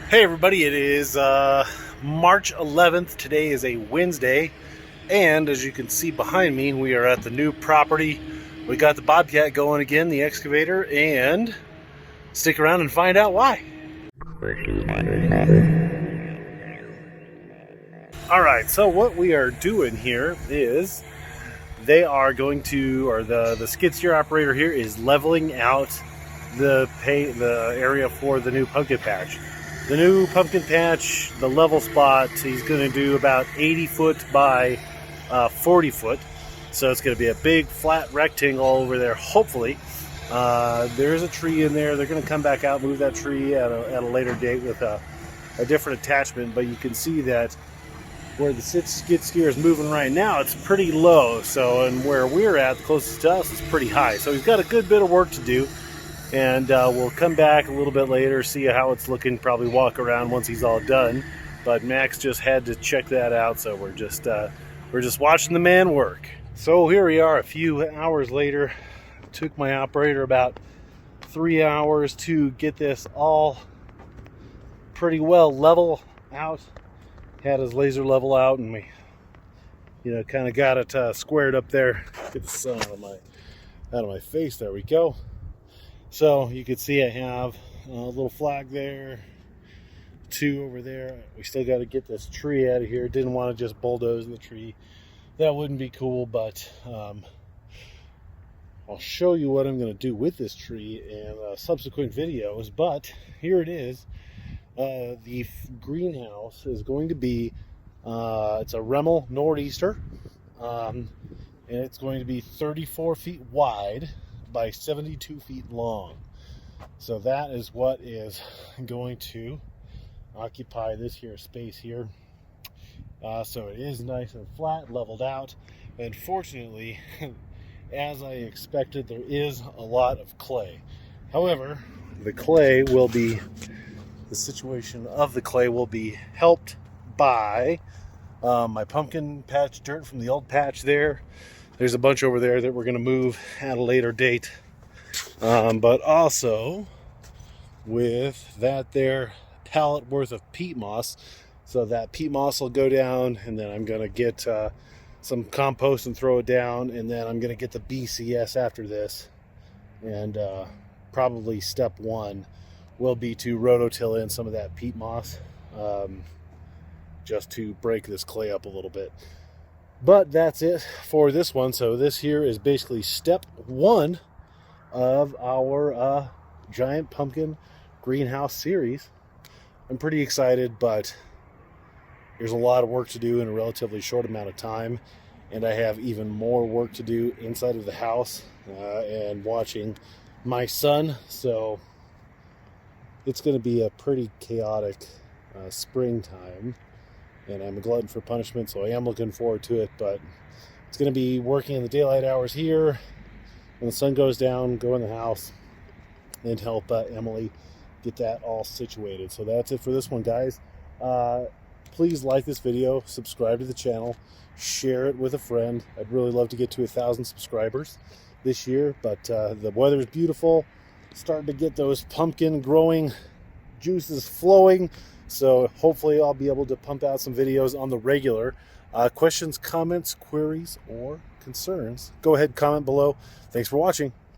Hey everybody, it is March 11th. Today is a Wednesday, and as you can see behind me, we are at the new property. We got the Bobcat going again, the excavator, and stick around and find out why. Alright, so what we are doing here is they are going to, or the skid steer operator here is leveling out the area for the new pumpkin patch. The new pumpkin patch, the level spot, he's going to do about 80 foot by 40 foot. So it's going to be a big flat rectangle over there, hopefully. There is a tree in there. They're going to come back out, move that tree at a later date with a different attachment. But you can see that where the skid steer is moving right now, it's pretty low. So, and where we're at, the closest to us, is pretty high. So we've got a good bit of work to do. And we'll come back a little bit later, see how it's looking, probably walk around once he's all done. But Max just had to check that out, so we're just watching the man work. So here we are a few hours later. It took my operator about 3 hours to get this all pretty well level out. Had his laser level out, and we kind of got it squared up there. Get the sun out of my face. There we go. So you can see I have a little flag there, 2 over there. We still got to get this tree out of here. Didn't want to just bulldoze the tree. That wouldn't be cool, but I'll show you what I'm going to do with this tree in subsequent videos. But here it is. The greenhouse is going to be, it's a Remmel Nor'easter, and it's going to be 34 feet wide by 72 feet long. So that is what is going to occupy this here space here. So it is nice and flat, leveled out, and fortunately, as I expected, there is a lot of clay. However, the situation of the clay will be helped by my pumpkin patch dirt from the old patch there. There's a bunch over there that we're going to move at a later date. But also with that there pallet worth of peat moss. So that peat moss will go down, and then I'm going to get some compost and throw it down. And then I'm going to get the BCS after this. And probably step 1 will be to rototill in some of that peat moss. Just to break this clay up a little bit. But that's it for this one. So this here is basically step 1 of our giant pumpkin greenhouse series. I'm pretty excited, but there's a lot of work to do in a relatively short amount of time. And I have even more work to do inside of the house and watching my son. So it's going to be a pretty chaotic springtime. And I'm a glutton for punishment, so I am looking forward to it. But it's going to be working in the daylight hours here. When the sun goes down, go in the house and help Emily get that all situated. So that's it for this one, guys. Please like this video, subscribe to the channel, share it with a friend. I'd really love to get to 1,000 subscribers this year. But the weather is beautiful. Starting to get those pumpkin growing juices flowing. So hopefully I'll be able to pump out some videos on the regular. Questions, comments, queries, or concerns, go ahead, comment below. Thanks for watching.